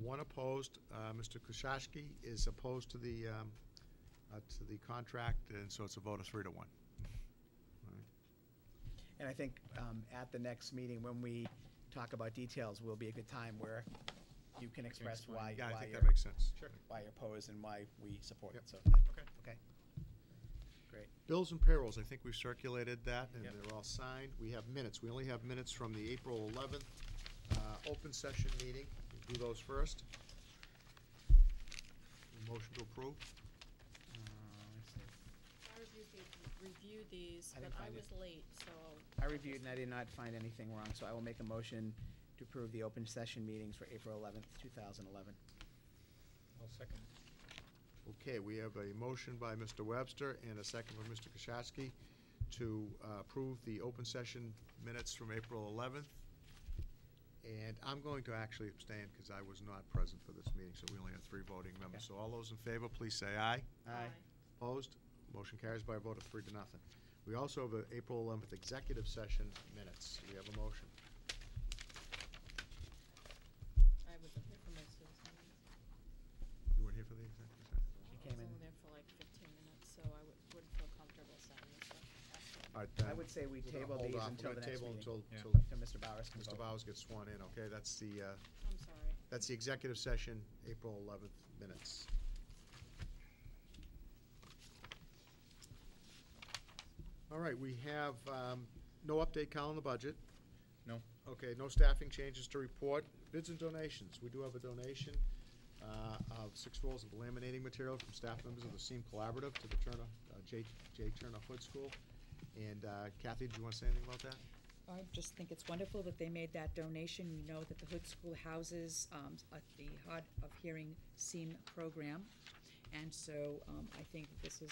One opposed. Mr. Kushashki is opposed to the contract, and so it's a vote of 3-1. All right. And I think at the next meeting, when we talk about details, will be a good time where you can express why Yeah, I think you're, that makes sense. Sure. why you're opposed and why we support Yep. it. So, Okay. okay. Great. Bills and payrolls, I think we've circulated that, and Yep. they're all signed. We have minutes. We only have minutes from the April 11th open session meeting. We'll do those first. Motion to approve. Let's see. I reviewed these, I but didn't I find was late, so. I reviewed and I did not find anything wrong, so I will make a motion to approve the open session meetings for April 11th, 2011. I'll second. Okay, we have a motion by Mr. Webster and a second by Mr. Kushashki to approve the open session minutes from April 11th. And I'm going to actually abstain because I was not present for this meeting, so we only have 3 voting members. Okay. So all those in favor, please say aye. Aye. Opposed? Motion carries by a vote of 3-0. We also have an April 11th executive session minutes. We have a motion. I wasn't here for most of this meeting. You weren't here for the executive session? She I came was in. only there for like 15 minutes, so I wouldn't feel comfortable signing this stuff. All right, I would say we we're gonna table hold these off. until We're the gonna next table meeting. Yeah. Until Mr. Bowers can Mr. vote. Bowers gets sworn in, okay? That's the I'm sorry. executive session, April 11th minutes. All right, we have no update, Kyle, on the budget. No. Okay, no staffing changes to report. Bids and donations. We do have a donation of 6 rolls of laminating material from staff members of the SEAM Collaborative to the Turner, J. Turner Hood School. And Kathy, do you want to say anything about that? I just think it's wonderful that they made that donation. We know that the Hood School houses the Hard of Hearing SEAM program. And so I think this is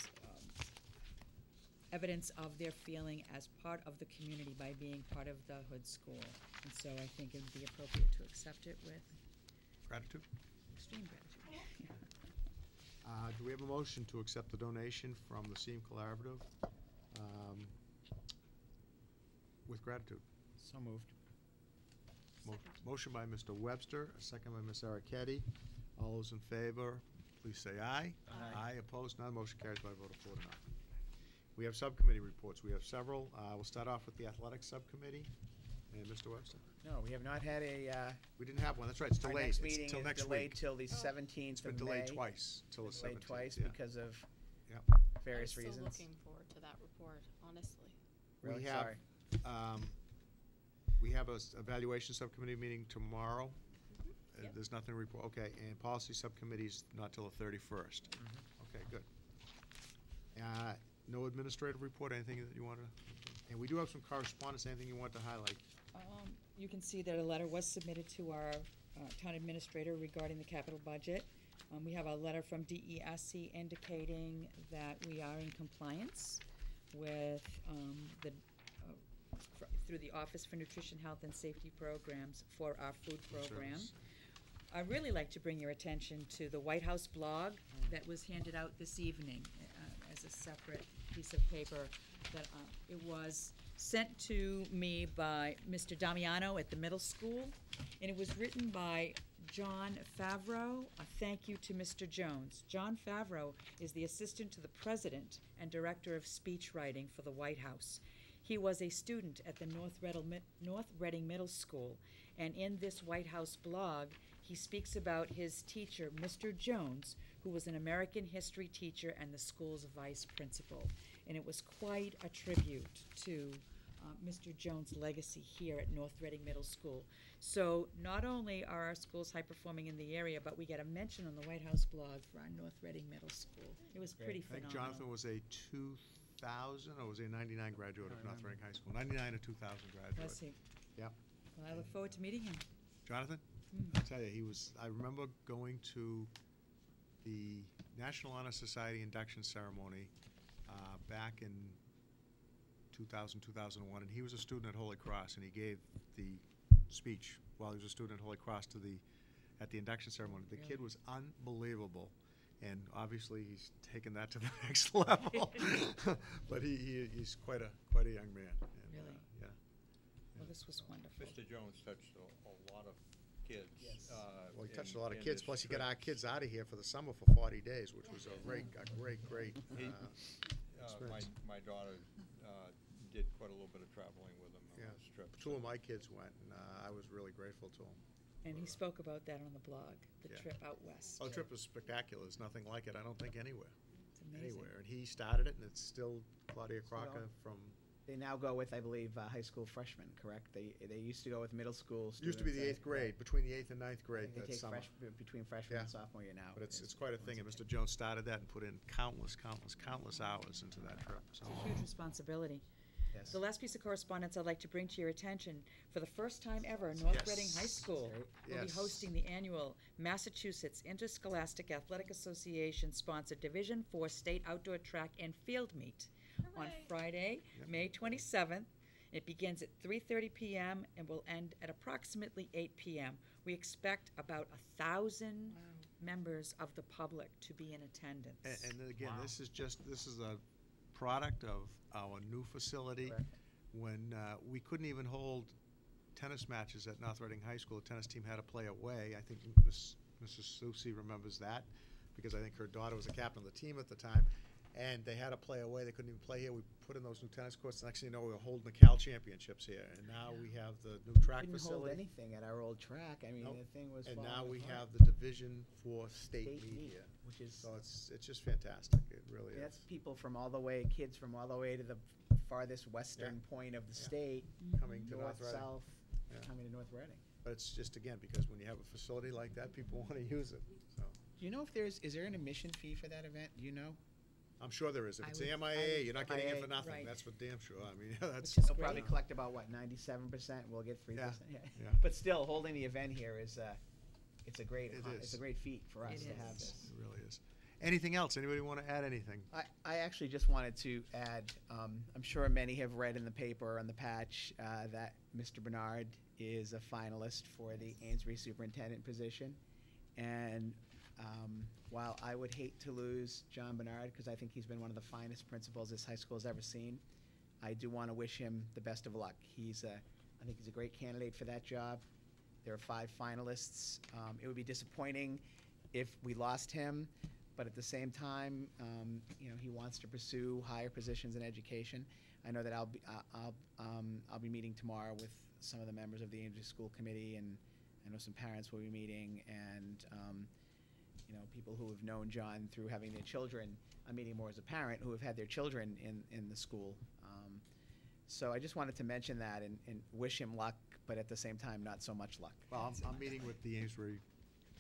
evidence of their feeling as part of the community by being part of the Hood School. And so I think it would be appropriate to accept it with Gratitude. extreme gratitude. Do we have a motion to accept the donation from the SEAM Collaborative with gratitude? So moved. Motion by Mr. Webster, a second by Ms. Arricchetti. All those in favor, please say aye. Aye. Aye, opposed, none. Motion carries by a vote of 4-0. We have subcommittee reports. We have several. We'll start off with the athletics subcommittee. And Mr. Webster? No, we have not had a, We didn't have one. That's right. It's our delayed. next It's meeting till is next delayed week. till the Oh. 17th It's of been May. delayed twice, till the 17th. Delayed twice yeah. because of Yep. various I'm reasons. still looking forward to that report, honestly. Really We have, sorry. we have a evaluation subcommittee meeting tomorrow. Yep. There's nothing to report. Okay, and policy subcommittee's not till the 31st. Okay, good. No administrative report, anything that you want to, and we do have some correspondence, anything you want to highlight? You can see that a letter was submitted to our town administrator regarding the capital budget. We have a letter from DESC indicating that we are in compliance with through the Office for Nutrition, Health, and Safety Programs for our food program. Service. I'd really like to bring your attention to the White House blog that was handed out this evening as a separate piece of paper. That it was sent to me by Mr. Damiano at the middle school, and it was written by John Favreau. A thank you to Mr. Jones. John Favreau is the assistant to the president and director of speech writing for the White House. He was a student at the North Reading Middle School, and in this White House blog, he speaks about his teacher, Mr. Jones, who was an American history teacher and the school's vice principal. And it was quite a tribute to Mr. Jones' legacy here at North Reading Middle School. So not only are our schools high-performing in the area, but we get a mention on the White House blog for our North Reading Middle School. It was Great. pretty I think phenomenal. Jonathan was a 2000, or was he a 99 graduate of North Reading High School? 99 or 2000 graduate. Was he? Yep. Well, I look forward to meeting him. Jonathan? I'll tell you, I remember going to the National Honor Society induction ceremony back in 2000, 2001, and he was a student at Holy Cross, and he gave the speech while he was a student at Holy Cross at the induction ceremony. The kid was unbelievable, and obviously he's taken that to the next level. But he's quite a young man. And, Really? yeah. Well, this was wonderful. Mr. Jones touched a lot of kids. Yes. Well, you touched a in- lot of in kids, this plus you get trip. our kids out of here for the summer for 40 days, which was a great, He- experience. my daughter did quite a little bit of traveling with him Yeah. on this trip. Two of my kids went, and I was really grateful to them. And he spoke about that on the blog, the Yeah. trip out west. Oh, the trip was spectacular. There's nothing like it, I don't think, anywhere. It's amazing. Anywhere. And he started it, and it's still Claudia Still Crocker going. from, They now go with, I believe, high school freshmen, correct? They used to go with middle school students. used to be the 8th grade, between the 8th and 9th I grade think they that take summer. between freshman and Yeah. sophomore year now. But it's quite a thing, and Mr. Jones started that and put in countless hours into that trip, so. It's a huge responsibility. Yes. The last piece of correspondence I'd like to bring to your attention, for the first time ever, North Yes. Reading High School Great. will be Yes. hosting the annual Massachusetts Interscholastic Athletic Association-sponsored Division IV State Outdoor Track and Field Meet on Hooray. Friday, Yep. May 27th. It begins at 3:30 p.m. and will end at approximately 8 p.m. We expect about 1,000 members of the public to be in attendance. And then again, this is a product of our new facility. Correct. When we couldn't even hold tennis matches at North Reading High School, the tennis team had to play away. I think Mrs. Susi remembers that, because I think her daughter was the captain of the team at the time. And they had to play away. They couldn't even play here. We put in those new tennis courts. Next thing you know, we were holding the Cal Championships here. And now we have the new track Didn't hold facility. anything at our old track. I mean, Nope. the thing was. And falling now we apart. have the Division IV state State meet meet, here. which is. So it's just fantastic. It really That's is. people from all the way, kids from all the way to the farthest western point of the Yeah. state, Coming to north, North Reading. south, Yeah. coming to North Reading. But it's just, again, because when you have a facility like that, people want to use it. So Do you know if is there an admission fee for that event? Do you know? I'm sure there is. If I it's would- the I MIA, would- you're not getting in MIA, for nothing. right. That's for damn sure. I mean, that's. Which is They'll great. probably collect about, what, 97%? We'll get 3%? Yeah, yeah. But still, holding the event here is, it's a great, It it's is. a great feat for us It to have is. this. It really is. Anything else? Anybody want to add anything? I actually just wanted to add, I'm sure many have read in the paper on the patch that Mr. Bernard is a finalist for the Amesbury superintendent position. And while I would hate to lose John Bernard, because I think he's been one of the finest principals this high school has ever seen, I do want to wish him the best of luck. I think he's a great candidate for that job. There are 5 finalists. It would be disappointing if we lost him, but at the same time, he wants to pursue higher positions in education. I know that I'll be meeting tomorrow with some of the members of the Amesbury School Committee, and I know some parents will be meeting, and people who have known John through having their children. I'm meeting more as a parent who have had their children in the school. So I just wanted to mention that and wish him luck, but at the same time, not so much luck. Well, I'm meeting with the Amesbury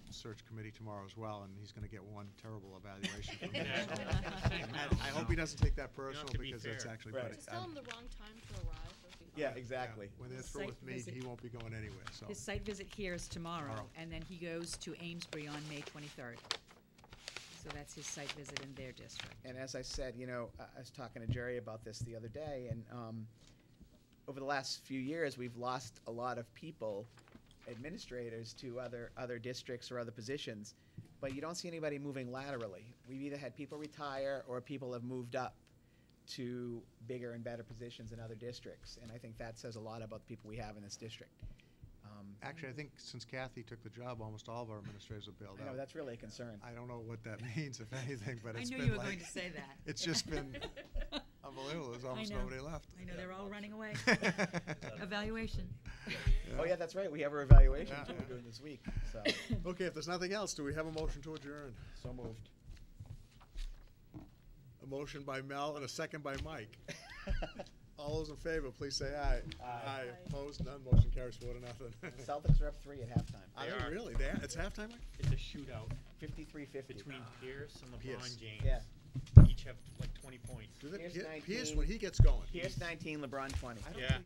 Search Committee tomorrow as well, and he's going to get one terrible evaluation from me. And I hope he doesn't take that personal, to be because that's fair. actually Right. pretty. Is it still in the wrong time to arrive? or if he- Yeah, exactly. When they're His through site with me, visit- he won't be going anywhere, so. His site visit here is tomorrow, Tomorrow. and then he goes to Amesbury on May 23rd. So that's his site visit in their district. And as I said, I was talking to Jerry about this the other day, and over the last few years, we've lost a lot of people, administrators, to other districts or other positions, but you don't see anybody moving laterally. We've either had people retire or people have moved up to bigger and better positions in other districts, and I think that says a lot about the people we have in this district. Actually, I think since Kathy took the job, almost all of our administrators have bailed I know, out. that's really a concern. I don't know what that means, if anything, but I it's knew been you were like. going to say that. It's just been unbelievable. There's almost know. nobody left. I know, they're all running away. Evaluation. Oh, yeah, that's right, we have our evaluation, Yeah, too, yeah. we're doing this week, so, Okay, if there's nothing else, do we have a motion to adjourn? so moved. A motion by Mel and a second by Mike. All those in favor, please say aye. Aye. Opposed, none, motion carries 4-0. Celtics are up 3 at halftime. Are They they are. really? It's halftime, Mike? It's a shootout 53-50. between Pierce and Pierce. LeBron James. Yeah. Each have like 20 points. Do they- Here's Pierce 19. when he gets going. Pierce 19, LeBron 20. I don't Yeah. think-